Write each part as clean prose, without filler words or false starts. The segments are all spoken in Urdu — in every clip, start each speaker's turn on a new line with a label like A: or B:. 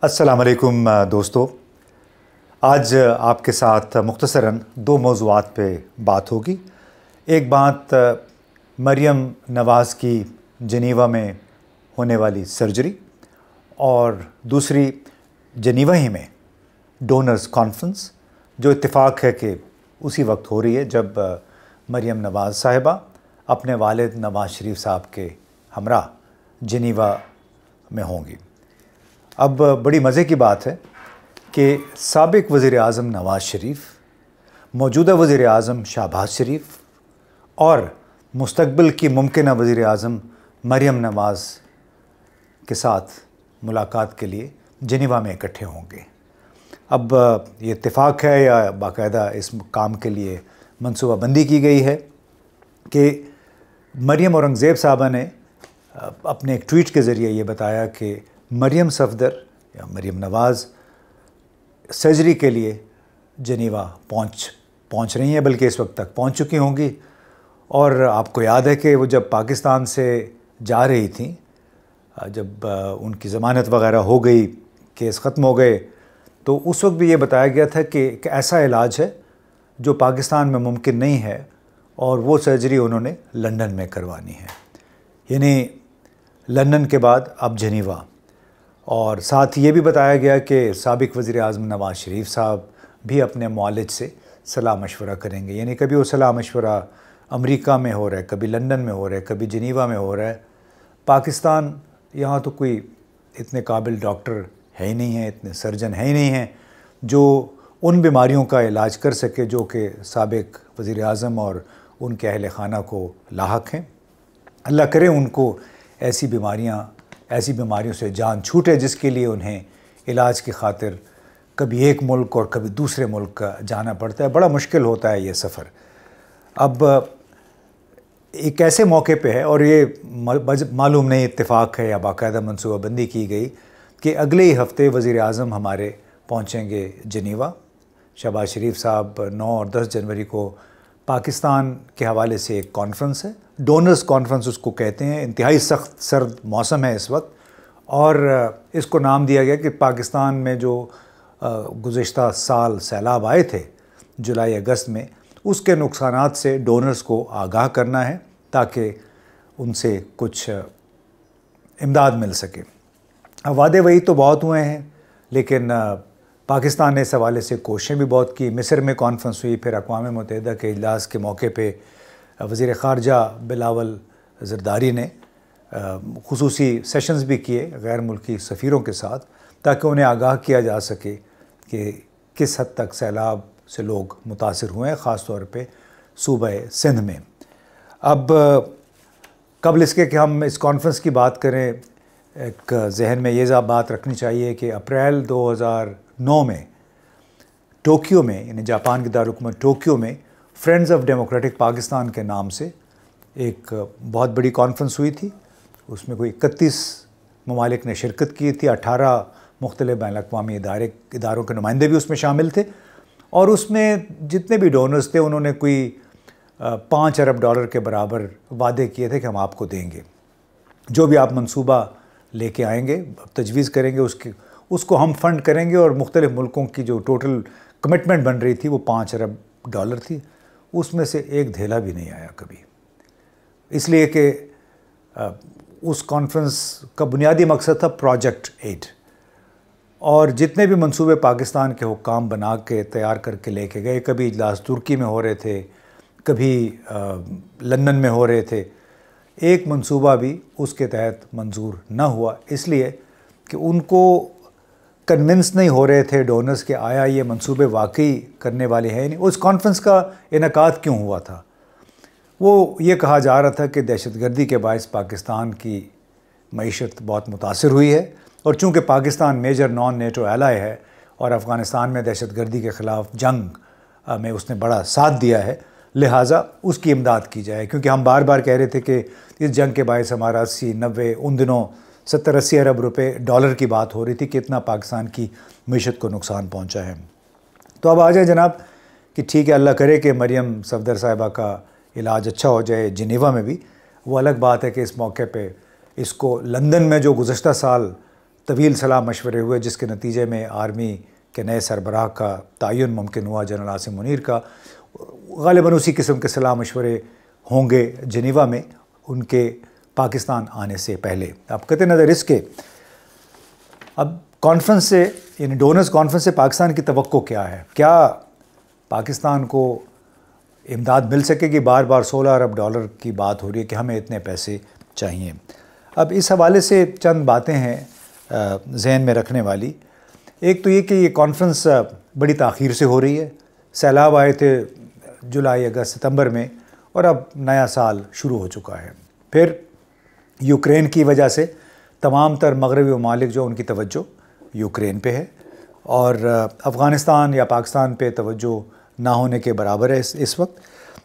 A: السلام علیکم دوستو، آج آپ کے ساتھ مختصراً دو موضوعات پہ بات ہوگی۔ ایک بات مریم نواز کی جنیوا میں ہونے والی سرجری، اور دوسری جنیوا ہی میں ڈونرز کانفرنس، جو اتفاق ہے کہ اسی وقت ہو رہی ہے جب مریم نواز صاحبہ اپنے والد نواز شریف صاحب کے ہمراہ جنیوا میں ہوں گی۔ اب بڑی مزے کی بات ہے کہ سابق وزیر اعظم نواز شریف، موجودہ وزیر اعظم شہباز شریف اور مستقبل کی ممکنہ وزیر اعظم مریم نواز کے ساتھ ملاقات کے لیے جنیوا میں اکٹھے ہوں گے۔ اب یہ اتفاق ہے یا باقاعدہ اس کام کے لیے منصوبہ بندی کی گئی ہے کہ مریم اورنگزیب صاحبہ نے اپنے ایک ٹویٹ کے ذریعے یہ بتایا کہ مریم صفدر یا مریم نواز سرجری کے لیے جنیوا پہنچ رہی ہیں، بلکہ اس وقت تک پہنچ چکی ہوں گی۔ اور آپ کو یاد ہے کہ وہ جب پاکستان سے جا رہی تھیں، جب ان کی ضمانت وغیرہ ہو گئی، کیس ختم ہو گئے، تو اس وقت بھی یہ بتایا گیا تھا کہ ایک ایسا علاج ہے جو پاکستان میں ممکن نہیں ہے، اور وہ سرجری انہوں نے لندن میں کروانی ہے، یعنی لندن کے بعد اب جنیوا۔ اور ساتھ یہ بھی بتایا گیا کہ سابق وزیر اعظم نواز شریف صاحب بھی اپنے معالج سے صلاح مشورہ کریں گے، یعنی کبھی وہ صلاح مشورہ امریکہ میں ہو رہا ہے، کبھی لندن میں ہو رہا ہے، کبھی جنیوا میں ہو رہا ہے۔ پاکستان یہاں تو کوئی اتنے قابل ڈاکٹر ہے ہی نہیں ہیں، اتنے سرجن ہے ہی نہیں ہیں جو ان بیماریوں کا علاج کر سکے جو کہ سابق وزیر اعظم اور ان کے اہل خانہ کو لاحق ہیں۔ اللہ کرے ان کو ایسی بیماریوں سے جان چھوٹے جس کے لیے انہیں علاج کی خاطر کبھی ایک ملک اور کبھی دوسرے ملک جانا پڑتا ہے۔ بڑا مشکل ہوتا ہے یہ سفر۔ اب ایک ایسے موقع پہ ہے، اور یہ معلوم نہیں اتفاق ہے یا باقاعدہ منصوبہ بندی کی گئی، کہ اگلے ہی ہفتے وزیر اعظم ہمارے پہنچیں گے جنیوا۔ شہباز شریف صاحب 9 اور 10 جنوری کو پاکستان کے حوالے سے ایک کانفرنس ہے، ڈونرز کانفرنس اس کو کہتے ہیں۔ انتہائی سخت سرد موسم ہے اس وقت، اور اس کو نام دیا گیا کہ پاکستان میں جو گزشتہ سال سیلاب آئے تھے جولائی اگست میں، اس کے نقصانات سے ڈونرز کو آگاہ کرنا ہے تاکہ ان سے کچھ امداد مل سکے۔ اب وعدے وہی تو بہت ہوئے ہیں، لیکن پاکستان نے اس حوالے سے کوششیں بھی بہت کی۔ مصر میں کانفرنس ہوئی، پھر اقوام متحدہ کے اجلاس کے موقع پہ وزیر خارجہ بلاول زرداری نے خصوصی سیشنز بھی کیے غیر ملکی سفیروں کے ساتھ، تاکہ انہیں آگاہ کیا جا سکے کہ کس حد تک سیلاب سے لوگ متاثر ہوئے ہیں، خاص طور پہ صوبہ سندھ میں۔ اب قبل اس کے کہ ہم اس کانفرنس کی بات کریں، ایک ذہن میں یہ بات رکھنی چاہیے کہ اپریل 2009 میں ٹوکیو میں، یعنی جاپان کی دارالحکومت ٹوکیو میں، فرینڈز آف ڈیموکریٹک پاکستان کے نام سے ایک بہت بڑی کانفرنس ہوئی تھی۔ اس میں کوئی 31 ممالک نے شرکت کی تھی، 18 مختلف بین الاقوامی اداروں کے نمائندے بھی اس میں شامل تھے، اور اس میں جتنے بھی ڈونرز تھے انہوں نے کوئی $5 ارب کے برابر وعدے کیے تھے کہ ہم آپ کو دیں گے، جو بھی آپ منصوبہ لے کے آئیں گے، تجویز کریں گے، اس کو ہم فنڈ کریں گے۔ اور مختلف ملکوں کی جو ٹوٹل کمٹمنٹ بن رہی تھی وہ $5 ارب تھی، اس میں سے ایک دھیلا بھی نہیں آیا کبھی، اس لیے کہ اس کانفرنس کا بنیادی مقصد تھا پروجیکٹ 8، اور جتنے بھی منصوبے پاکستان کے حکام بنا کے تیار کر کے لے کے گئے، کبھی اجلاس ترکی میں ہو رہے تھے، کبھی لندن میں ہو رہے تھے، ایک منصوبہ بھی اس کے تحت منظور نہ ہوا، اس لیے کہ ان کو کنونس نہیں ہو رہے تھے ڈونرز کہ آیا یہ منصوبے واقعی کرنے والے ہیں نہیں۔ اس کانفرنس کا انعقاد کیوں ہوا تھا؟ وہ یہ کہا جا رہا تھا کہ دہشت گردی کے باعث پاکستان کی معیشت بہت متاثر ہوئی ہے، اور چونکہ Pakistan major non NATO ally ہے اور افغانستان میں دہشت گردی کے خلاف جنگ میں اس نے بڑا ساتھ دیا ہے، لہٰذا اس کی امداد کی جائے، کیونکہ ہم بار بار کہہ رہے تھے کہ اس جنگ کے باعث ہمارا 80-90 ان دنوں 70-80 ارب ڈالر کی بات ہو رہی تھی کہ اتنا پاکستان کی معیشت کو نقصان پہنچا ہے۔ تو اب آ جائیں جناب کہ ٹھیک ہے، اللہ کرے کہ مریم صفدر صاحبہ کا علاج اچھا ہو جائے جنیوا میں بھی۔ وہ الگ بات ہے کہ اس موقع پہ اس کو لندن میں جو گزشتہ سال طویل صلاح مشورے ہوئے جس کے نتیجے میں آرمی کے نئے سربراہ کا تعین ممکن ہوا، جنرل عاصم منیر کا۔ غالباً اسی قسم کے صلاح مشورے ہوں گے جنیوا میں ان کے پاکستان آنے سے پہلے۔ اب قطع نظر اس کے اب کانفرنس سے یعنی ڈونرز کانفرنس سے پاکستان کی توقع کیا ہے؟ کیا پاکستان کو امداد مل سکے گی؟ بار بار 16 ارب ڈالر کی بات ہو رہی ہے کہ ہمیں اتنے پیسے چاہیے۔ اب اس حوالے سے چند باتیں ہیں ذہن میں رکھنے والی۔ ایک تو یہ کہ یہ کانفرنس بڑی تاخیر سے ہو رہی ہے، سیلاب آئے تھے جولائی، اگست، ستمبر میں، اور اب نیا سال شروع ہو چکا ہے۔ پھر یوکرین کی وجہ سے تمام تر مغربی ممالک جو ان کی توجہ یوکرین پہ ہے، اور افغانستان یا پاکستان پہ توجہ نہ ہونے کے برابر ہے اس وقت۔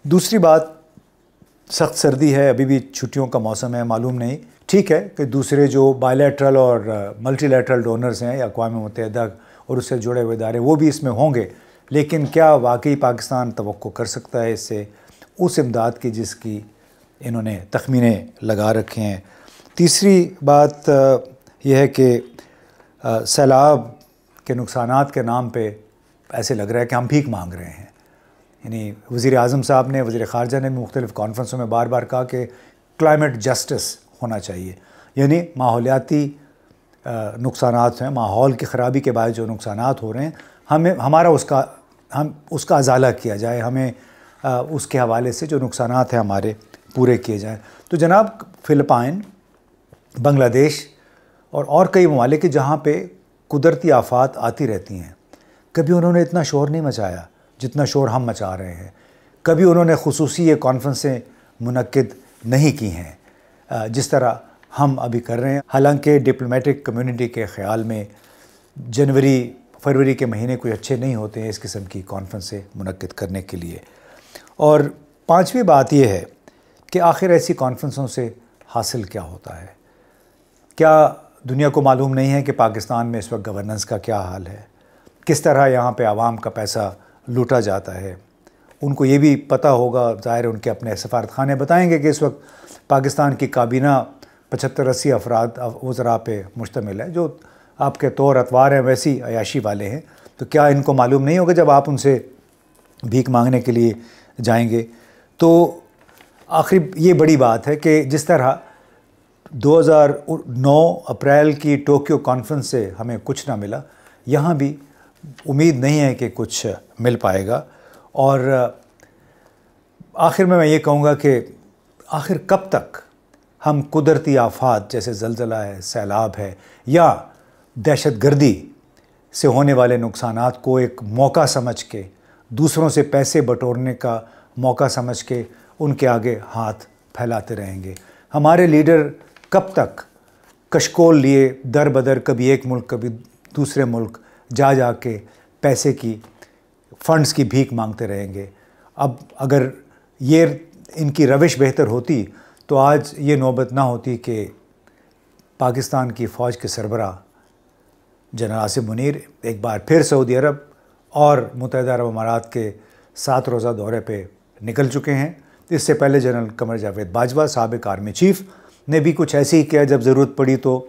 A: دوسری بات، سخت سردی ہے، ابھی بھی چھٹیوں کا موسم ہے، معلوم نہیں۔ ٹھیک ہے کہ دوسرے جو بائی لیٹرل اور ملٹی لیٹرل ڈونرز ہیں یا اقوام متحدہ اور اس سے جڑے ہوئے ادارے، وہ بھی اس میں ہوں گے، لیکن کیا واقعی پاکستان توقع کر سکتا ہے اس سے اس امداد کی جس کی انہوں نے تخمینے لگا رکھے ہیں؟ تیسری بات یہ ہے کہ سیلاب کے نقصانات کے نام پہ ایسے لگ رہا ہے کہ ہم بھیک مانگ رہے ہیں۔ یعنی وزیر اعظم صاحب نے، وزیر خارجہ نے مختلف کانفرنسوں میں بار بار کہا کہ کلائمیٹ جسٹس ہونا چاہیے، یعنی ماحولیاتی نقصانات ہیں، ماحول کی خرابی کے باعث جو نقصانات ہو رہے ہیں، ہمارا اس کا ازالہ کیا جائے، ہمیں اس کے حوالے سے جو نقصانات ہیں ہمارے پورے کیے جائیں۔ تو جناب فلپائن، بنگلہ دیش اور کئی ممالک جہاں پہ قدرتی آفات آتی رہتی ہیں، کبھی انہوں نے اتنا شور نہیں مچایا جتنا شور ہم مچا رہے ہیں۔ کبھی انہوں نے خصوصی یہ کانفرنسیں منعقد نہیں کی ہیں جس طرح ہم ابھی کر رہے ہیں۔ حالانکہ ڈپلومیٹک کمیونٹی کے خیال میں جنوری فروری کے مہینے کوئی اچھے نہیں ہوتے ہیں اس قسم کی کانفرنسیں منعقد کرنے کے لیے۔ اور پانچویں بات یہ ہے کہ آخر ایسی کانفرنسوں سے حاصل کیا ہوتا ہے؟ کیا دنیا کو معلوم نہیں ہے کہ پاکستان میں اس وقت گورننس کا کیا حال ہے؟ کس طرح یہاں پہ عوام کا پیسہ لوٹا جاتا ہے؟ ان کو یہ بھی پتہ ہوگا، ظاہر ان کے اپنے سفارت خانے بتائیں گے کہ اس وقت پاکستان کی کابینہ 75-80 افراد وزراء پہ مشتمل ہے، جو آپ کے طور اتوار ہیں ویسی عیاشی والے ہیں۔ تو کیا ان کو معلوم نہیں ہوگا جب آپ ان سے بھیک مانگنے کے لیے جائیں گے؟ تو آخری یہ بڑی بات ہے کہ جس طرح 2009 اپریل کی ٹوکیو کانفرنس سے ہمیں کچھ نہ ملا، یہاں بھی امید نہیں ہے کہ کچھ مل پائے گا۔ اور آخر میں یہ کہوں گا کہ آخر کب تک ہم قدرتی آفات جیسے زلزلہ ہے، سیلاب ہے، یا دہشت گردی سے ہونے والے نقصانات کو ایک موقع سمجھ کے، دوسروں سے پیسے بٹورنے کا موقع سمجھ کے ان کے آگے ہاتھ پھیلاتے رہیں گے؟ ہمارے لیڈر کب تک کشکول لیے در بدر کبھی ایک ملک کبھی دوسرے ملک جا کے پیسے کی، فنڈز کی بھیک مانگتے رہیں گے؟ اب اگر یہ ان کی روش بہتر ہوتی تو آج یہ نوبت نہ ہوتی کہ پاکستان کی فوج کے سربراہ جنرل عاصم منیر ایک بار پھر سعودی عرب اور متحدہ عرب امارات کے 7 روزہ دورے پہ نکل چکے ہیں۔ اس سے پہلے جنرل قمر جاوید باجوہ سابق آرمی چیف نے بھی کچھ ایسے ہی کیا، جب ضرورت پڑی تو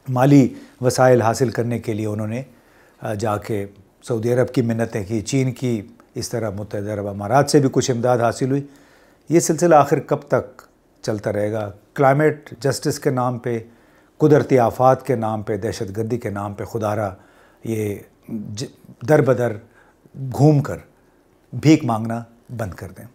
A: مالی وسائل حاصل کرنے کے لیے انہوں نے جا کے سعودی عرب کی منتیں کی، چین کی، اس طرح متحدہ عرب امارات سے بھی کچھ امداد حاصل ہوئی۔ یہ سلسلہ آخر کب تک چلتا رہے گا؟ کلائمیٹ جسٹس کے نام پہ، قدرتی آفات کے نام پہ، دہشت گردی کے نام پہ خدا را یہ در بدر گھوم کر بھیک مانگنا بند کر دیں۔